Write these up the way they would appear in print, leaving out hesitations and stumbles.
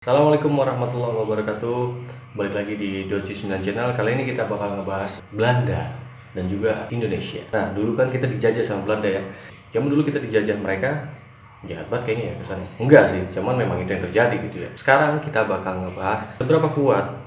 Assalamualaikum warahmatullahi wabarakatuh. Balik lagi di Doci 9 Channel. Kali ini kita bakal ngebahas Belanda dan juga Indonesia. Nah, dulu kan kita dijajah sama Belanda ya. Zaman dulu kita dijajah mereka, jahat banget kayaknya ya kesannya. Enggak sih, cuman memang itu yang terjadi gitu ya. Sekarang kita bakal ngebahas seberapa kuat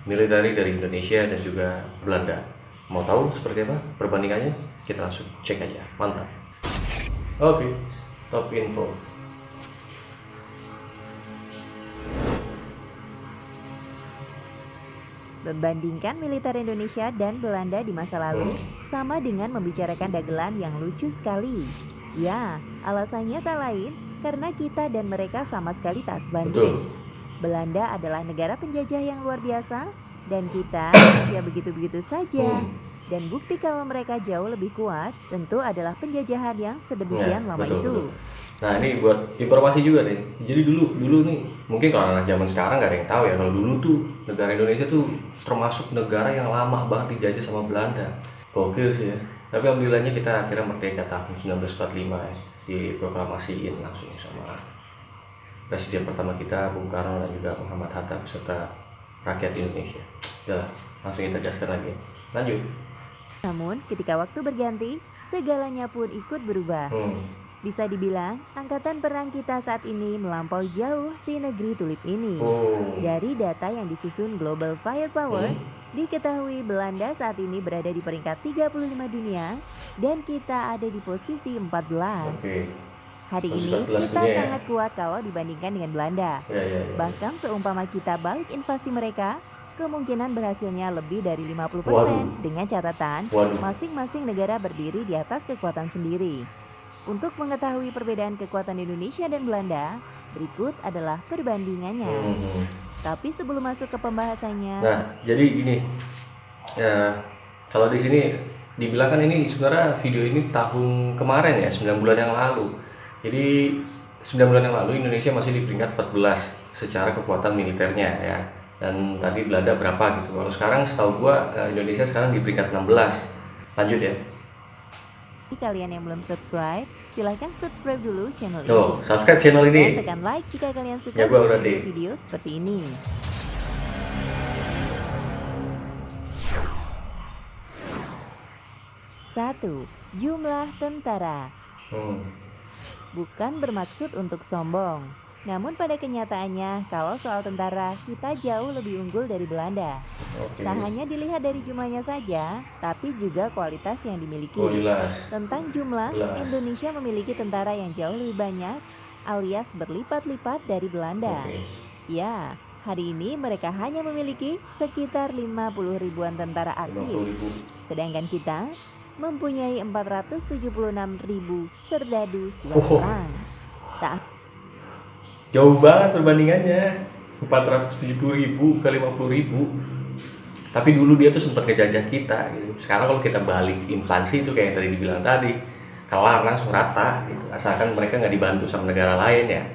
militer dari Indonesia dan juga Belanda. Mau tahu seperti apa perbandingannya? Kita langsung cek aja. Mantap. Oke, top info. Membandingkan militer Indonesia dan Belanda di masa lalu sama dengan membicarakan dagelan yang lucu sekali. Ya, alasannya tak lain karena kita dan mereka sama sekali tak sebanding. Betul. Belanda adalah negara penjajah yang luar biasa dan kita ya begitu-begitu saja. Dan bukti kalau mereka jauh lebih kuat tentu adalah penjajahan yang sedemikian lama betul, itu. betul. Nah, ini buat informasi juga nih. Jadi dulu nih, mungkin kalau anak zaman sekarang nggak ada yang tahu ya. Kalau dulu tuh negara Indonesia tuh termasuk negara yang lama banget dijajah sama Belanda. Gokil sih ya. Tapi alhamdulillahnya kita akhirnya merdeka tahun 1945 ya. Diproklamasiin langsung sama Presiden pertama kita Bung Karno dan juga Muhammad Hatta beserta rakyat Indonesia. Udah, langsung kita gaskan lagi. Lanjut. Namun ketika waktu berganti, segalanya pun ikut berubah. Bisa dibilang, angkatan perang kita saat ini melampaui jauh si negeri tulip ini. Dari data yang disusun Global Firepower, diketahui Belanda saat ini berada di peringkat 35 dunia dan kita ada di posisi 14. Hari ini kita sangat kuat kalau dibandingkan dengan Belanda. Bahkan seumpama kita balik invasi mereka, kemungkinan berhasilnya lebih dari 50% dengan catatan masing-masing negara berdiri di atas kekuatan sendiri. Untuk mengetahui perbedaan kekuatan Indonesia dan Belanda, berikut adalah perbandingannya. Tapi sebelum masuk ke pembahasannya. Nah, jadi gini, ya, kalau di sini dibilang kan ini sebenarnya video ini tahun kemarin ya, 9 bulan yang lalu. Jadi 9 bulan yang lalu Indonesia masih di peringkat 14 secara kekuatan militernya ya. Dan tadi Belanda berapa gitu. Kalau sekarang setahu gua Indonesia sekarang di peringkat 16. Lanjut ya. Kalian yang belum subscribe, silahkan subscribe dulu channel ini. Subscribe channel ini. Dan tekan like jika kalian suka video-video seperti ini. Satu, jumlah tentara. Bukan bermaksud untuk sombong. Namun pada kenyataannya, kalau soal tentara, kita jauh lebih unggul dari Belanda. Tak hanya dilihat dari jumlahnya saja, tapi juga kualitas yang dimiliki. Tentang jumlah, Indonesia memiliki tentara yang jauh lebih banyak, alias berlipat-lipat dari Belanda. Ya, hari ini mereka hanya memiliki sekitar 50 ribuan tentara aktif. Sedangkan kita mempunyai 476 ribu serdadu siap perang. Jauh banget perbandingannya, 470 ribu ke 50 ribu. Tapi dulu dia tuh sempat ngejajah kita gitu. Sekarang kalau kita balik inflasi itu kayak yang tadi dibilang tadi, kelar langsung rata gitu. Asalkan mereka nggak dibantu sama negara lain ya.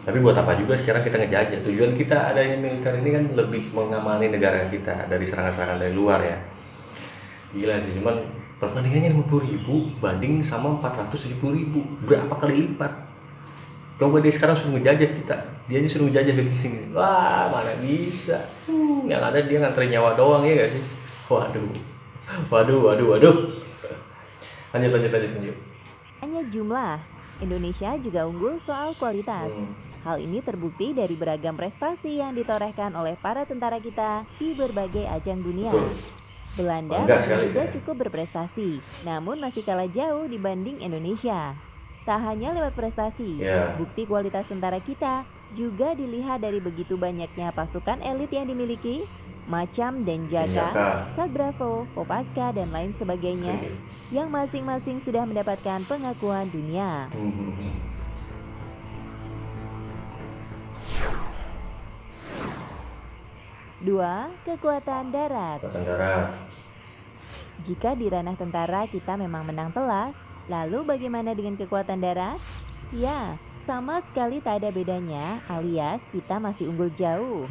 Tapi buat apa juga sekarang kita ngejajah. Tujuan kita adanya militer ini kan lebih mengamani negara kita dari serangan-serangan dari luar ya. Gila sih, cuman perbandingannya 50 ribu banding sama 470 ribu. Berapa kali lipat? Coba dia sekarang suruh ngejajah kita, dia aja suruh ngejajah dari sini. Wah, mana bisa. Yang ada dia nganterin nyawa doang ya gak sih? Waduh. Lanjut. Hanya jumlah, Indonesia juga unggul soal kualitas. Hal ini terbukti dari beragam prestasi yang ditorehkan oleh para tentara kita di berbagai ajang dunia. Belanda juga cukup berprestasi, namun masih kalah jauh dibanding Indonesia. Tak hanya lewat prestasi, bukti kualitas tentara kita juga dilihat dari begitu banyaknya pasukan elit yang dimiliki, macam Denjaka, Sat Bravo, Kopaska, dan lain sebagainya, yang masing-masing sudah mendapatkan pengakuan dunia. Dua, kekuatan darat. Jika di ranah tentara kita memang menang telak, lalu bagaimana dengan kekuatan darat? Ya, sama sekali tak ada bedanya, alias kita masih unggul jauh.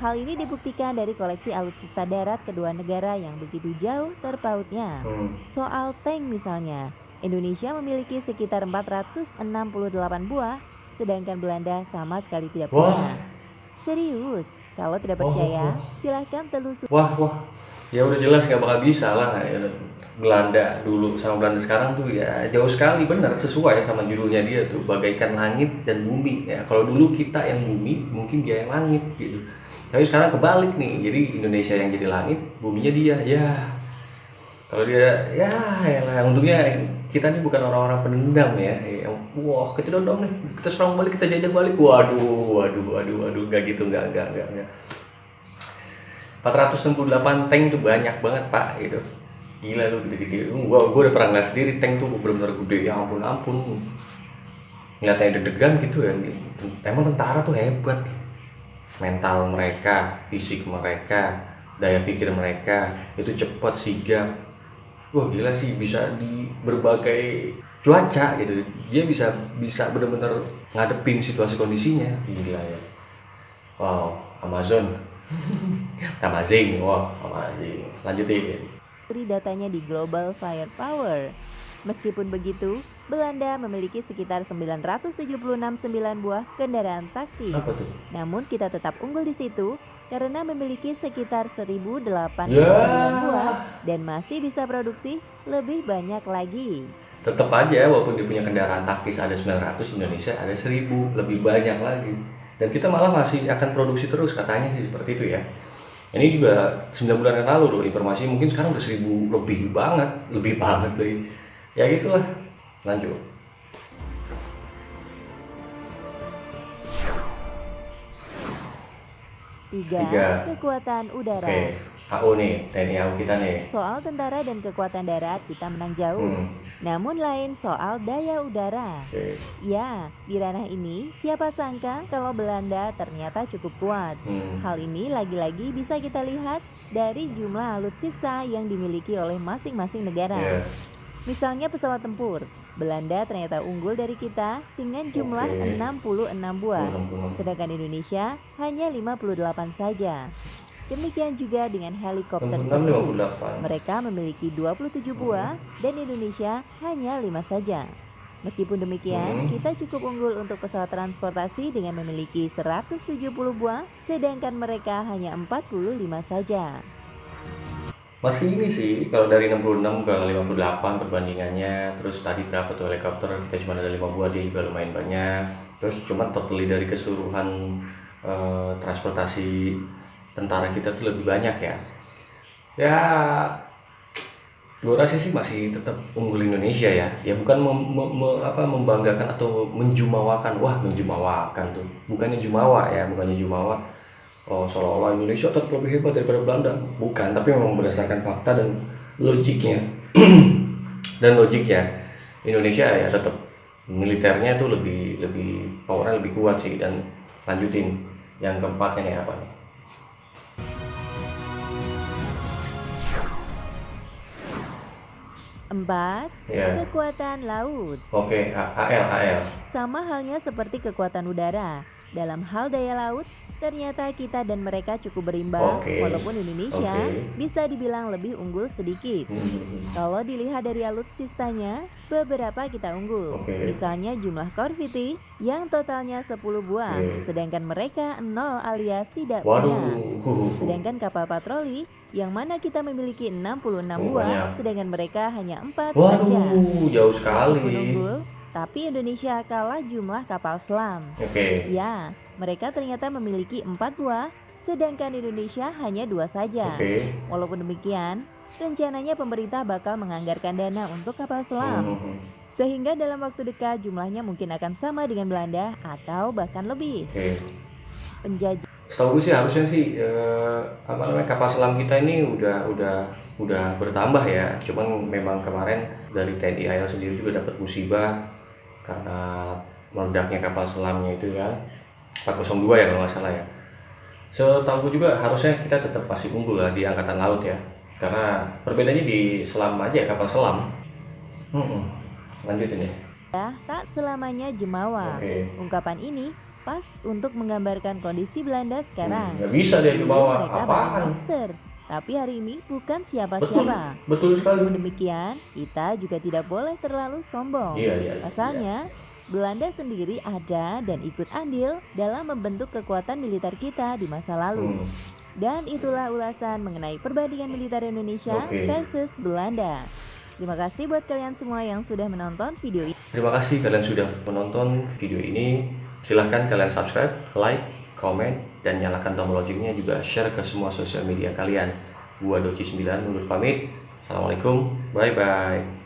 Hal ini dibuktikan dari koleksi alutsista darat kedua negara yang begitu jauh terpautnya. Soal tank misalnya, Indonesia memiliki sekitar 468 buah, sedangkan Belanda sama sekali tidak punya. Serius, kalau tidak percaya, silahkan telusuri. Wah, ya udah jelas nggak bakal bisa lah. Ya, Belanda dulu sama Belanda sekarang tuh ya jauh sekali, benar sesuai sama judulnya dia tuh, bagaikan langit dan bumi. Ya kalau dulu kita yang bumi, mungkin dia yang langit gitu. Tapi sekarang kebalik nih, jadi Indonesia yang jadi langit, buminya dia. Ya kalau dia ya untungnya kita ini bukan orang-orang pendendam ya. Wah kita dendam nih, kita serang balik, kita jajah balik. Waduh, nggak gitu, nggak. 468 tank tuh banyak banget pak gitu. Gila lu, gede-gede. Gua udah pernah ngeliat sendiri tank tuh bener-bener gede, ya ampun. Ngeliatnya deg-degan gitu ya. Emang tentara tuh hebat. Mental mereka, fisik mereka, daya pikir mereka itu cepat, sigap. Wah gila sih, bisa di berbagai cuaca gitu. Dia bisa benar-benar ngadepin situasi kondisinya. Gila ya. Wow, Amazing. Lanjutin. Datanya di Global Firepower. Meskipun begitu, Belanda memiliki sekitar 976 buah kendaraan taktis. Namun kita tetap unggul di situ karena memiliki sekitar 1089 buah dan masih bisa produksi lebih banyak lagi. Tetap aja walaupun dia punya kendaraan taktis ada 900, Indonesia ada 1000, lebih banyak lagi. Dan kita malah masih akan produksi terus, katanya sih seperti itu ya. Ini juga 9 bulan yang lalu loh, informasi mungkin sekarang udah 1000 lebih banget lagi. Ya gitulah. Lanjut. 3. Kekuatan udara. Oke, AU nih, TNI AU kita nih. Soal tentara dan kekuatan darat kita menang jauh. Namun lain soal daya udara. Ya, di ranah ini siapa sangka kalau Belanda ternyata cukup kuat. Hal ini lagi-lagi bisa kita lihat dari jumlah alutsista yang dimiliki oleh masing-masing negara. Misalnya pesawat tempur, Belanda ternyata unggul dari kita dengan jumlah 66 buah, sedangkan Indonesia hanya 58 saja. Demikian juga dengan helikopter serbu, mereka memiliki 27 buah dan Indonesia hanya 5 saja. Meskipun demikian, kita cukup unggul untuk pesawat transportasi dengan memiliki 170 buah, sedangkan mereka hanya 45 saja. Masih ini sih, kalau dari 66 ke 58 perbandingannya. Terus tadi berapa tuh helikopter, kita cuma ada 5 buah, dia juga lumayan banyak. Terus cuma totally dari keseluruhan transportasi tentara kita tuh lebih banyak ya. Ya gue rasa sih masih tetap unggul Indonesia ya. Ya bukan membanggakan atau menjumawakan. Wah menjumawakan tuh, bukannya jumawa. Oh seolah-olah Indonesia tetap lebih hebat daripada Belanda. Bukan, tapi memang berdasarkan fakta dan logiknya. Indonesia ya tetap militernya tuh lebih powernya lebih kuat sih. Dan lanjutin yang keempatnya nih apa nih? 4. Kekuatan laut. Oke, AL. Sama halnya seperti kekuatan udara. Dalam hal daya laut, ternyata kita dan mereka cukup berimbang, walaupun Indonesia bisa dibilang lebih unggul sedikit. Kalau dilihat dari alutsistanya, beberapa kita unggul. Misalnya jumlah Corvette yang totalnya 10 buah, sedangkan mereka 0 alias tidak punya. Sedangkan kapal patroli yang mana kita memiliki 66 buah, sedangkan mereka hanya 4 saja. Jauh sekali. Unggul, tapi Indonesia kalah jumlah kapal selam. Ya, mereka ternyata memiliki 4 buah, sedangkan Indonesia hanya 2 saja. Walaupun demikian, rencananya pemerintah bakal menganggarkan dana untuk kapal selam. Sehingga dalam waktu dekat jumlahnya mungkin akan sama dengan Belanda atau bahkan lebih. Penjajah. Setahu gue sih harusnya sih kapal selam kita ini udah bertambah ya. Cuman memang kemarin dari TNI AL sendiri juga dapat musibah karena meledaknya kapal selamnya itu kan 402 ya kalau nggak salah ya. Setahu gue juga harusnya kita tetap masih unggul lah di angkatan laut ya, karena perbedaannya di selam aja, kapal selam. Lanjutin ya. Tak selamanya jemawa. Ungkapan ini pas untuk menggambarkan kondisi Belanda sekarang. Nggak bisa dia jumawa, apaan? Monster. Tapi hari ini bukan siapa-siapa. Betul sekali. Meskipun demikian, kita juga tidak boleh terlalu sombong. Pasalnya, Belanda sendiri ada dan ikut andil dalam membentuk kekuatan militer kita di masa lalu. Dan itulah ulasan mengenai perbandingan militer Indonesia versus Belanda. Terima kasih buat kalian semua yang sudah menonton video ini. Terima kasih kalian sudah menonton video ini. Silahkan kalian subscribe, like, komen, dan nyalakan tombol loncengnya, juga share ke semua sosial media kalian. Gua Doci 9 undur pamit. Assalamualaikum, bye-bye.